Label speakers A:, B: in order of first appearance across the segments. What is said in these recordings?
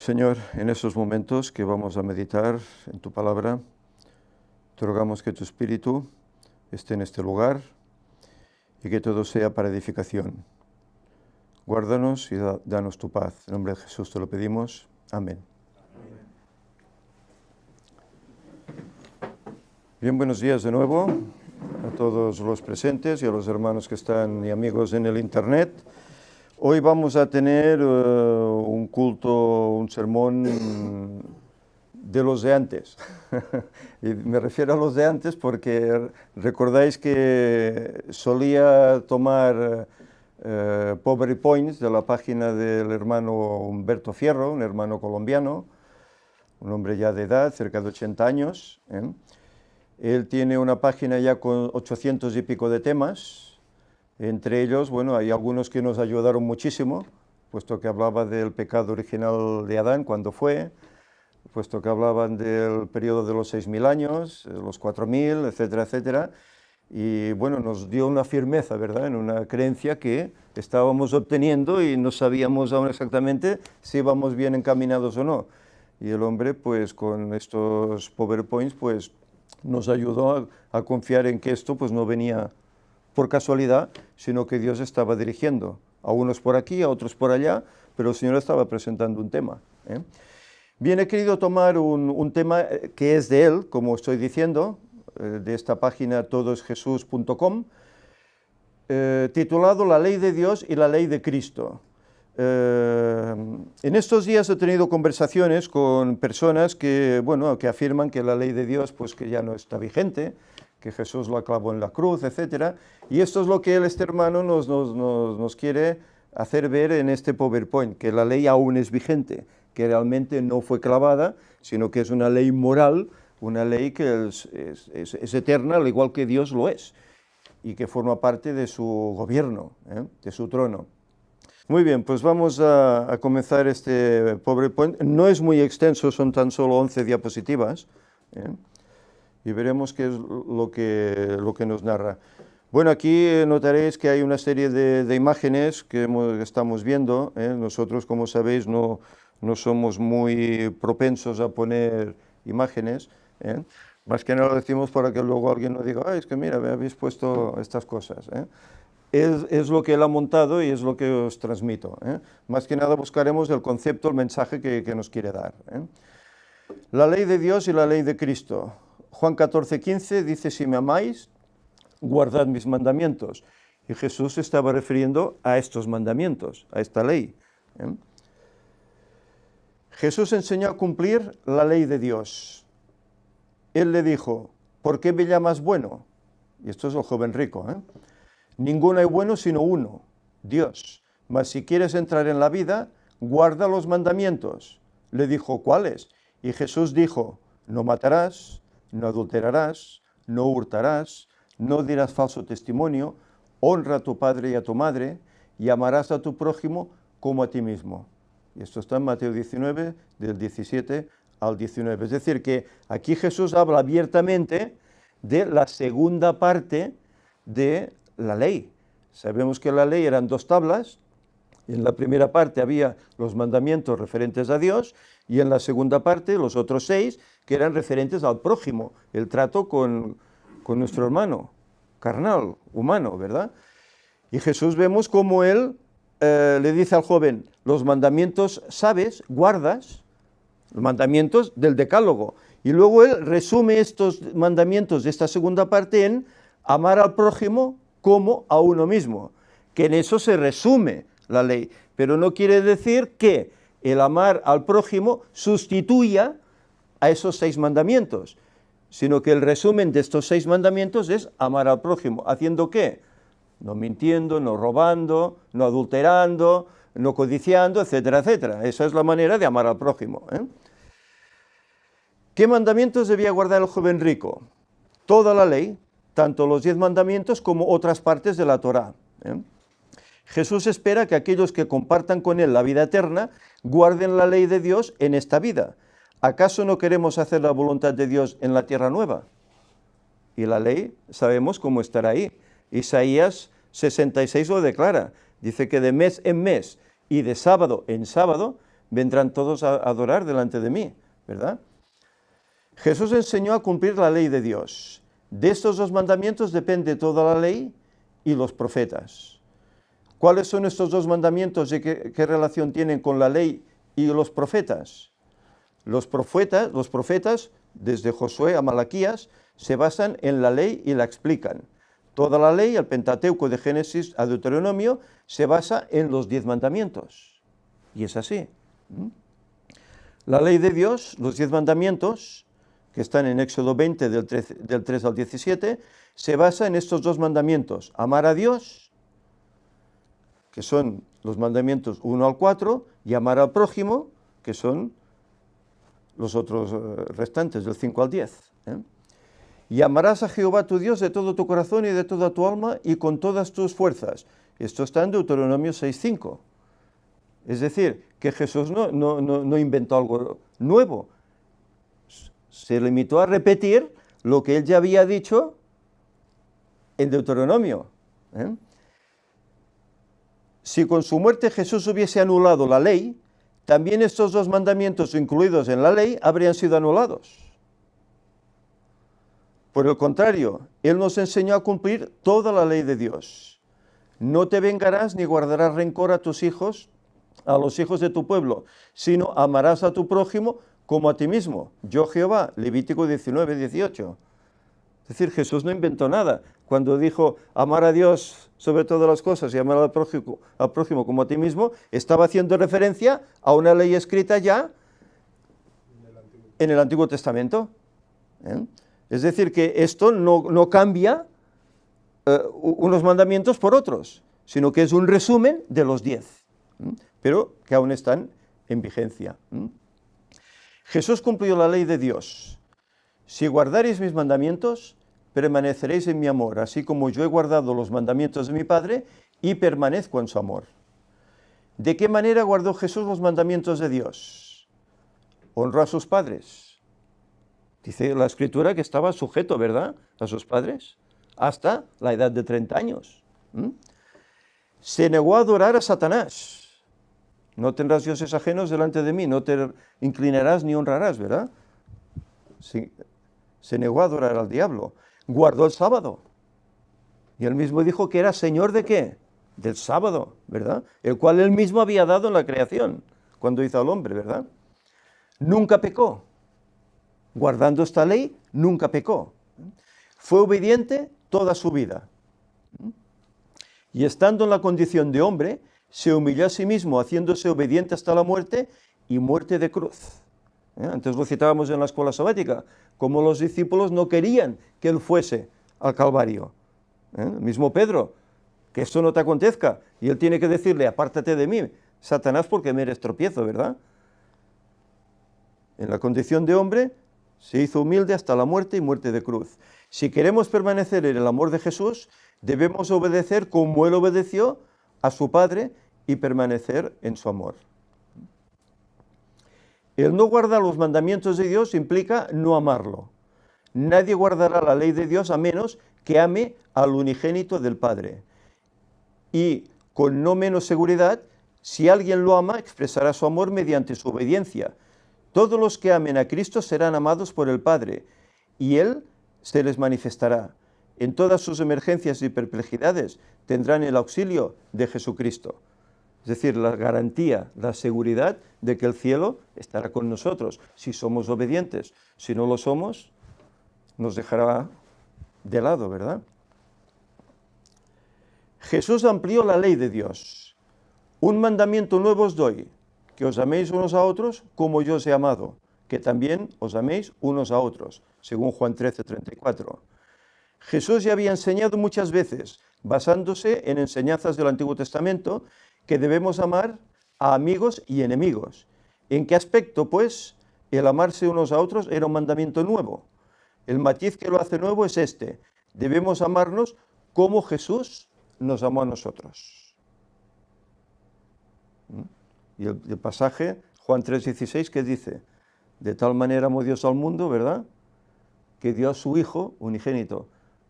A: Señor, en estos momentos que vamos a meditar en tu palabra, te rogamos que tu Espíritu esté en este lugar y que todo sea para edificación. Guárdanos y danos tu paz. En nombre de Jesús te lo pedimos. Amén. Bien, buenos días de nuevo a todos los presentes y a los hermanos que están y amigos en el Internet. Hoy vamos a tener un culto, un sermón de los de antes. Y me refiero a los de antes porque recordáis que solía tomar PowerPoints de la página del hermano Humberto Fierro, un hermano colombiano, un hombre ya de edad, cerca de 80 años. Él tiene una página ya con 800 y pico de temas. Entre ellos, bueno, hay algunos que nos ayudaron muchísimo, puesto que hablaba del pecado original de Adán, cuando fue, puesto que hablaban del periodo de los 6.000 años, los 4.000, etcétera, etcétera. Y bueno, nos dio una firmeza, ¿verdad?, en una creencia que estábamos obteniendo y no sabíamos aún exactamente si íbamos bien encaminados o no. Y el hombre, pues con estos PowerPoints, pues nos ayudó a confiar en que esto pues no venía por casualidad, sino que Dios estaba dirigiendo, a unos por aquí, a otros por allá, pero el Señor estaba presentando un tema. Bien, he querido tomar un tema que es de Él, como estoy diciendo, de esta página todosjesus.com, titulado La ley de Dios y la ley de Cristo. En estos días he tenido conversaciones con personas que, bueno, que afirman que la ley de Dios pues que ya no está vigente, que Jesús la clavó en la cruz, etc. Y esto es lo que este hermano nos quiere hacer ver en este PowerPoint, que la ley aún es vigente, que realmente no fue clavada, sino que es una ley moral, una ley que es eterna, al igual que Dios lo es, y que forma parte de su gobierno, de su trono. Muy bien, pues vamos a comenzar este PowerPoint. No es muy extenso, son tan solo 11 diapositivas, y veremos qué es lo que nos narra. Bueno, aquí notaréis que hay una serie de imágenes que estamos viendo. Nosotros, como sabéis, no somos muy propensos a poner imágenes. Más que nada lo decimos para que luego alguien nos diga, es que mira, me habéis puesto estas cosas. Es lo que él ha montado y es lo que os transmito. Más que nada buscaremos el concepto, el mensaje que nos quiere dar. La ley de Dios y la ley de Cristo. Juan 14:15 dice, si me amáis, guardad mis mandamientos. Y Jesús se estaba refiriendo a estos mandamientos, a esta ley. Jesús enseñó a cumplir la ley de Dios. Él le dijo, ¿por qué me llamas bueno? Y esto es el joven rico. Ninguno hay bueno sino uno, Dios. Mas si quieres entrar en la vida, guarda los mandamientos. Le dijo, ¿cuáles? Y Jesús dijo, no matarás, no adulterarás, no hurtarás, no dirás falso testimonio, honra a tu padre y a tu madre, y amarás a tu prójimo como a ti mismo. Y esto está en Mateo 19, del 17 al 19. Es decir, que aquí Jesús habla abiertamente de la segunda parte de la ley. Sabemos que la ley eran 2 tablas. En la primera parte había los mandamientos referentes a Dios y en la segunda parte los otros 6 que eran referentes al prójimo, el trato con nuestro hermano, carnal, humano, ¿verdad? Y Jesús vemos cómo él le dice al joven, los mandamientos sabes, guardas, los mandamientos del decálogo. Y luego él resume estos mandamientos de esta segunda parte en amar al prójimo como a uno mismo, que en eso se resume la ley, pero no quiere decir que el amar al prójimo sustituya a esos 6 mandamientos, sino que el resumen de estos 6 mandamientos es amar al prójimo, ¿haciendo qué? No mintiendo, no robando, no adulterando, no codiciando, etcétera, etcétera. Esa es la manera de amar al prójimo. ¿Qué mandamientos debía guardar el joven rico? Toda la ley, tanto los 10 mandamientos como otras partes de la Torá. Jesús espera que aquellos que compartan con él la vida eterna guarden la ley de Dios en esta vida. ¿Acaso no queremos hacer la voluntad de Dios en la tierra nueva? Y la ley sabemos cómo estará ahí. Isaías 66 lo declara. Dice que de mes en mes y de sábado en sábado vendrán todos a adorar delante de mí, ¿verdad? Jesús enseñó a cumplir la ley de Dios. De estos dos mandamientos depende toda la ley y los profetas. ¿Cuáles son estos dos mandamientos y qué relación tienen con la ley y los profetas? Los profetas, desde Josué a Malaquías, se basan en la ley y la explican. Toda la ley, el Pentateuco de Génesis a Deuteronomio, se basa en los 10 mandamientos. Y es así. La ley de Dios, los 10 mandamientos, que están en Éxodo 20, del 3 al 17, se basa en estos dos mandamientos. Amar a Dios, que son los mandamientos 1 al 4, y amar al prójimo, que son los otros restantes, del 5 al 10. Y amarás a Jehová tu Dios de todo tu corazón y de toda tu alma y con todas tus fuerzas. Esto está en Deuteronomio 6:5. Es decir, que Jesús no inventó algo nuevo. Se limitó a repetir lo que él ya había dicho en Deuteronomio. Si con su muerte Jesús hubiese anulado la ley, también estos dos mandamientos incluidos en la ley habrían sido anulados. Por el contrario, Él nos enseñó a cumplir toda la ley de Dios. No te vengarás ni guardarás rencor a tus hijos, a los hijos de tu pueblo, sino amarás a tu prójimo como a ti mismo. Yo Jehová, Levítico 19, 18. Es decir, Jesús no inventó nada. Cuando dijo amar a Dios sobre todas las cosas y amar al prójimo como a ti mismo, estaba haciendo referencia a una ley escrita ya en el Antiguo Testamento. Es decir, que esto no cambia unos mandamientos por otros, sino que es un resumen de los 10, pero que aún están en vigencia. Jesús cumplió la ley de Dios. Si guardaréis mis mandamientos, permaneceréis en mi amor, así como yo he guardado los mandamientos de mi Padre y permanezco en su amor. ¿De qué manera guardó Jesús los mandamientos de Dios? Honró a sus padres. Dice la Escritura que estaba sujeto, ¿verdad?, a sus padres, hasta la edad de 30 años. Se negó a adorar a Satanás. No tendrás dioses ajenos delante de mí, no te inclinarás ni honrarás, ¿verdad? Sí. Se negó a adorar al diablo. Guardó el sábado. Y él mismo dijo que era señor ¿de qué? Del sábado, ¿verdad? El cual él mismo había dado en la creación, cuando hizo al hombre, ¿verdad? Nunca pecó. Guardando esta ley, nunca pecó. Fue obediente toda su vida. Y estando en la condición de hombre, se humilló a sí mismo, haciéndose obediente hasta la muerte y muerte de cruz. Antes lo citábamos en la escuela sabática, como los discípulos no querían que él fuese al Calvario. El mismo Pedro, que esto no te acontezca, y él tiene que decirle, apártate de mí, Satanás, porque me eres tropiezo, ¿verdad? En la condición de hombre, se hizo humilde hasta la muerte y muerte de cruz. Si queremos permanecer en el amor de Jesús, debemos obedecer como él obedeció a su Padre y permanecer en su amor. El no guardar los mandamientos de Dios implica no amarlo. Nadie guardará la ley de Dios a menos que ame al unigénito del Padre. Y con no menos seguridad, si alguien lo ama, expresará su amor mediante su obediencia. Todos los que amen a Cristo serán amados por el Padre, y Él se les manifestará. En todas sus emergencias y perplejidades tendrán el auxilio de Jesucristo. Es decir, la garantía, la seguridad de que el cielo estará con nosotros si somos obedientes. Si no lo somos, nos dejará de lado, ¿verdad? Jesús amplió la ley de Dios. Un mandamiento nuevo os doy, que os améis unos a otros como yo os he amado, que también os améis unos a otros, según Juan 13:34. Jesús ya había enseñado muchas veces, basándose en enseñanzas del Antiguo Testamento, que debemos amar a amigos y enemigos. ¿En qué aspecto, pues, el amarse unos a otros era un mandamiento nuevo? El matiz que lo hace nuevo es este: debemos amarnos como Jesús nos amó a nosotros. Y el pasaje, Juan 3:16, que dice, de tal manera amó Dios al mundo, ¿verdad?, que dio a su Hijo unigénito,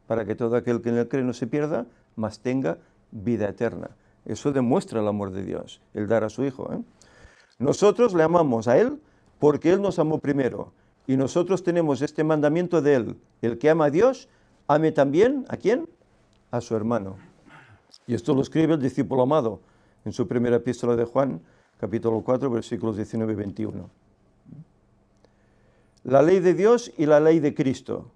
A: para que todo aquel que en él cree no se pierda, mas tenga vida eterna. Eso demuestra el amor de Dios, el dar a su Hijo. Nosotros le amamos a Él porque Él nos amó primero. Y nosotros tenemos este mandamiento de Él. El que ama a Dios, ame también, ¿a quién? A su hermano. Y esto lo escribe el discípulo amado en su primera epístola de Juan, capítulo 4, versículos 19 y 21. La ley de Dios y la ley de Cristo.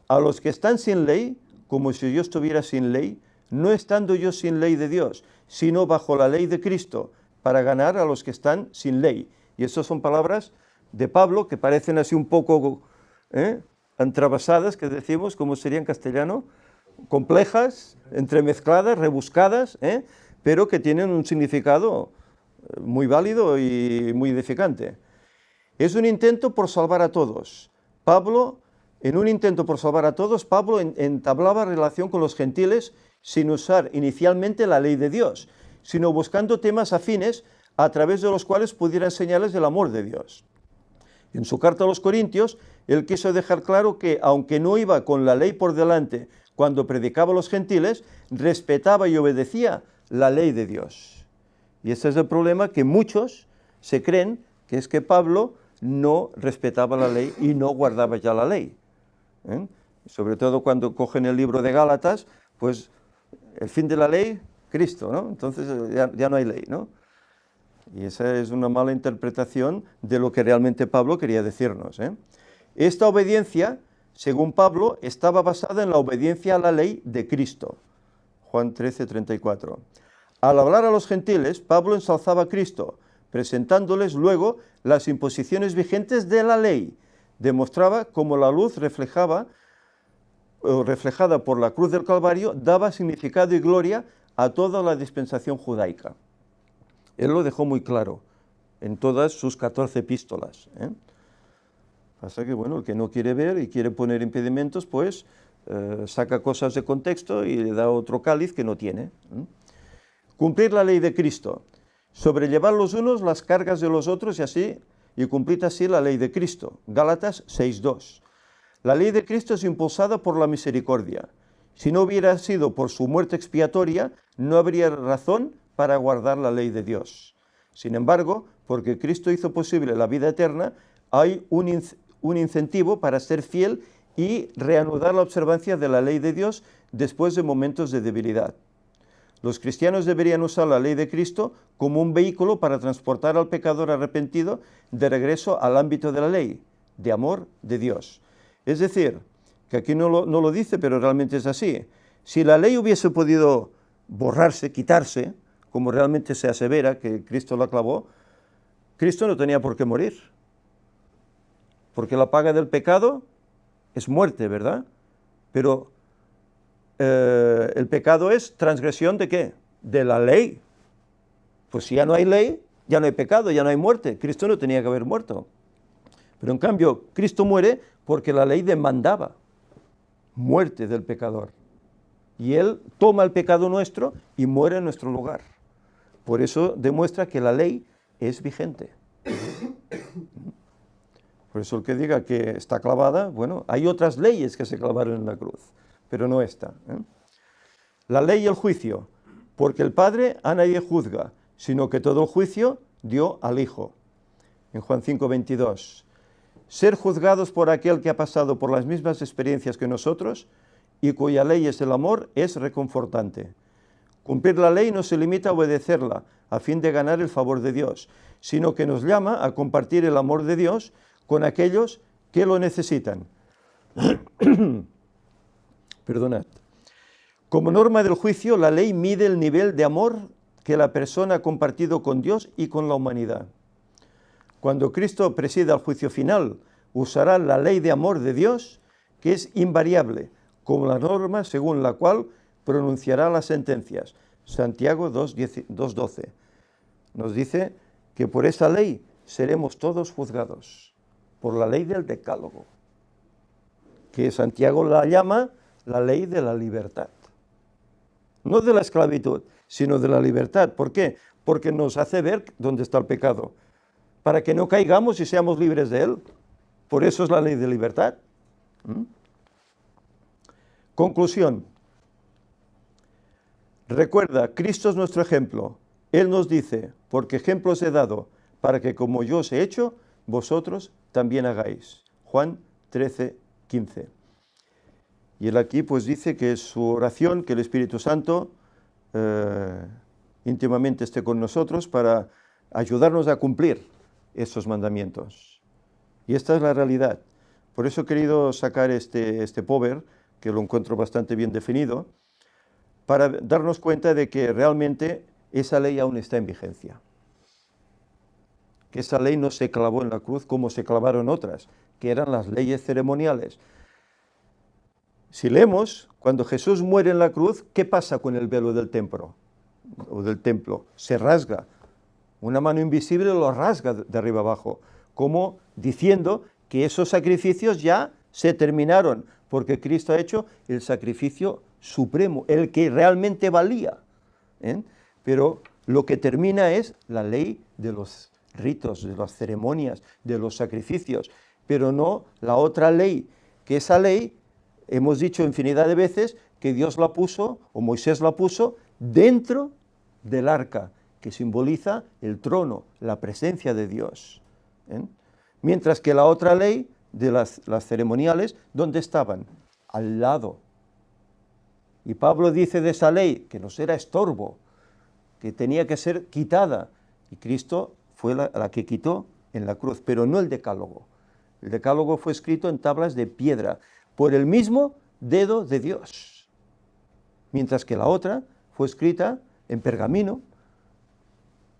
A: A los que están sin ley, como si yo estuviera sin ley, no estando yo sin ley de Dios, sino bajo la ley de Cristo, para ganar a los que están sin ley. Y estas son palabras de Pablo que parecen así un poco entrevasadas, que decimos, ¿cómo sería en castellano? Complejas, entremezcladas, rebuscadas, pero que tienen un significado muy válido y muy edificante. Es un intento por salvar a todos. En un intento por salvar a todos, Pablo entablaba relación con los gentiles sin usar inicialmente la ley de Dios, sino buscando temas afines a través de los cuales pudiera enseñarles el amor de Dios. En su carta a los Corintios, él quiso dejar claro que, aunque no iba con la ley por delante cuando predicaba a los gentiles, respetaba y obedecía la ley de Dios. Y ese es el problema, que muchos se creen que es que Pablo no respetaba la ley y no guardaba ya la ley. Sobre todo cuando cogen el libro de Gálatas, pues el fin de la ley, Cristo, ¿no? Entonces ya no hay ley, ¿no? Y esa es una mala interpretación de lo que realmente Pablo quería decirnos. Esta obediencia, según Pablo, estaba basada en la obediencia a la ley de Cristo. Juan 13, 34. Al hablar a los gentiles, Pablo ensalzaba a Cristo, presentándoles luego las imposiciones vigentes de la ley. Demostraba cómo la luz reflejada por la cruz del Calvario daba significado y gloria a toda la dispensación judaica. Él lo dejó muy claro en todas sus 14 epístolas. Pasa que, bueno, el que no quiere ver y quiere poner impedimentos, pues saca cosas de contexto y le da otro cáliz que no tiene. Cumplir la ley de Cristo. Sobrellevar los unos las cargas de los otros y cumplir así la ley de Cristo. Gálatas 6:2. La ley de Cristo es impulsada por la misericordia. Si no hubiera sido por su muerte expiatoria, no habría razón para guardar la ley de Dios. Sin embargo, porque Cristo hizo posible la vida eterna, hay un incentivo para ser fiel y reanudar la observancia de la ley de Dios después de momentos de debilidad. Los cristianos deberían usar la ley de Cristo como un vehículo para transportar al pecador arrepentido de regreso al ámbito de la ley, de amor de Dios. Es decir, que aquí no lo dice, pero realmente es así. Si la ley hubiese podido borrarse, quitarse, como realmente se asevera que Cristo la clavó, Cristo no tenía por qué morir. Porque la paga del pecado es muerte, ¿verdad? Pero el pecado es transgresión ¿de qué? De la ley. Pues si ya no hay ley, ya no hay pecado, ya no hay muerte. Cristo no tenía que haber muerto. Pero en cambio, Cristo muere porque la ley demandaba muerte del pecador. Y Él toma el pecado nuestro y muere en nuestro lugar. Por eso demuestra que la ley es vigente. Por eso el que diga que está clavada, bueno, hay otras leyes que se clavaron en la cruz, pero no esta. La ley y el juicio, porque el Padre a nadie juzga, sino que todo el juicio dio al Hijo. En Juan 5:22. Ser juzgados por aquel que ha pasado por las mismas experiencias que nosotros y cuya ley es el amor es reconfortante. Cumplir la ley no se limita a obedecerla a fin de ganar el favor de Dios, sino que nos llama a compartir el amor de Dios con aquellos que lo necesitan. Perdonad. Como norma del juicio, la ley mide el nivel de amor que la persona ha compartido con Dios y con la humanidad. Cuando Cristo presida el juicio final, usará la ley de amor de Dios, que es invariable, como la norma según la cual pronunciará las sentencias. Santiago 2:12 nos dice que por esa ley seremos todos juzgados, por la ley del decálogo, que Santiago la llama la ley de la libertad. No de la esclavitud, sino de la libertad. ¿Por qué? Porque nos hace ver dónde está el pecado, para que no caigamos y seamos libres de él. Por eso es la ley de libertad. Conclusión. Recuerda, Cristo es nuestro ejemplo. Él nos dice, porque ejemplos he dado, para que como yo os he hecho, vosotros también hagáis. Juan 13, 15. Y él aquí pues dice que es su oración, que el Espíritu Santo íntimamente esté con nosotros para ayudarnos a cumplir esos mandamientos. Y esta es la realidad. Por eso he querido sacar este pover, que lo encuentro bastante bien definido, para darnos cuenta de que realmente esa ley aún está en vigencia. Que esa ley no se clavó en la cruz como se clavaron otras, que eran las leyes ceremoniales. Si leemos, cuando Jesús muere en la cruz, ¿qué pasa con el velo del templo? Se rasga. Una mano invisible lo rasga de arriba abajo, como diciendo que esos sacrificios ya se terminaron, porque Cristo ha hecho el sacrificio supremo, el que realmente valía. Pero lo que termina es la ley de los ritos, de las ceremonias, de los sacrificios, pero no la otra ley, que esa ley, hemos dicho infinidad de veces, que Dios la puso, o Moisés la puso, dentro del arca, que simboliza el trono, la presencia de Dios. Mientras que la otra ley de las ceremoniales, ¿dónde estaban? Al lado. Y Pablo dice de esa ley que nos era estorbo, que tenía que ser quitada, y Cristo fue la que quitó en la cruz, pero no el decálogo. El decálogo fue escrito en tablas de piedra, por el mismo dedo de Dios, mientras que la otra fue escrita en pergamino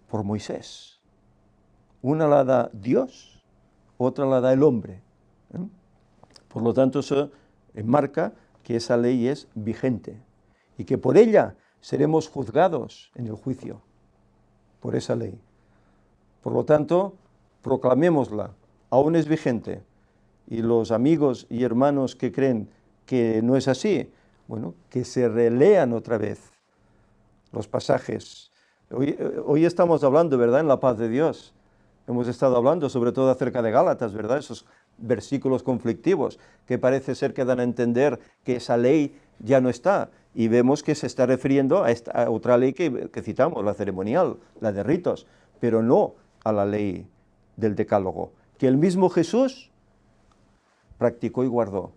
A: por Moisés. Una la da Dios, otra la da el hombre. Por lo tanto, eso enmarca que esa ley es vigente y que por ella seremos juzgados en el juicio, por esa ley. Por lo tanto, proclamémosla, aún es vigente. Y los amigos y hermanos que creen que no es así, bueno, que se relean otra vez los pasajes. Hoy estamos hablando, ¿verdad?, en la paz de Dios. Hemos estado hablando sobre todo acerca de Gálatas, ¿verdad?, esos versículos conflictivos que parece ser que dan a entender que esa ley ya no está. Y vemos que se está refiriendo a esta otra ley que citamos, la ceremonial, la de ritos, pero no a la ley del decálogo, que el mismo Jesús practicó y guardó,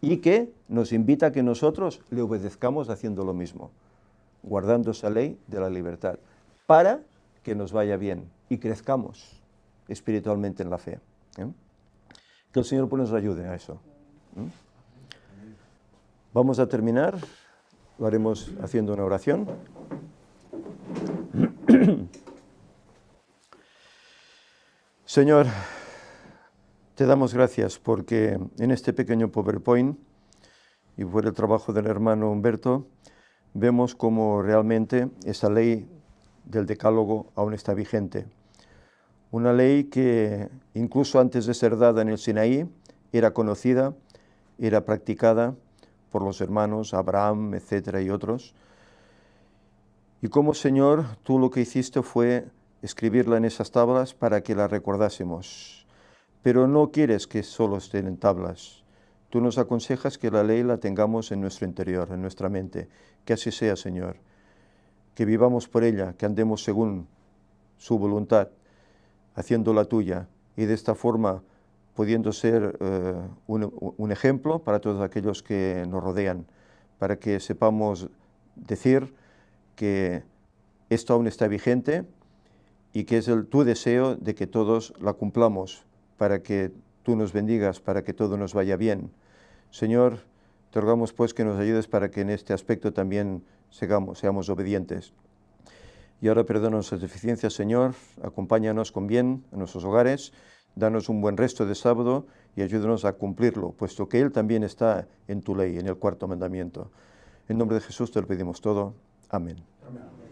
A: y que nos invita a que nosotros le obedezcamos haciendo lo mismo, guardando esa ley de la libertad, para que nos vaya bien y crezcamos espiritualmente en la fe. Que el Señor pues nos ayude a eso. Vamos a terminar, lo haremos haciendo una oración. Señor, te damos gracias porque en este pequeño PowerPoint y por el trabajo del hermano Humberto, vemos cómo realmente esa ley del decálogo aún está vigente. Una ley que incluso antes de ser dada en el Sinaí era conocida, era practicada por los hermanos Abraham, etcétera, y otros. Y como Señor, tú lo que hiciste fue escribirla en esas tablas para que la recordásemos. Pero no quieres que solo estén en tablas. Tú nos aconsejas que la ley la tengamos en nuestro interior, en nuestra mente. Que así sea, Señor. Que vivamos por ella, que andemos según su voluntad, haciendo la tuya, y de esta forma pudiendo ser un ejemplo para todos aquellos que nos rodean, para que sepamos decir que esto aún está vigente y que es tu deseo de que todos la cumplamos, para que tú nos bendigas, para que todo nos vaya bien. Señor, te rogamos pues que nos ayudes para que en este aspecto también seamos obedientes. Y ahora perdona nuestras deficiencias, Señor, acompáñanos con bien a nuestros hogares, danos un buen resto de sábado y ayúdanos a cumplirlo, puesto que Él también está en tu ley, en el cuarto mandamiento. En nombre de Jesús te lo pedimos todo. Amén. Amén.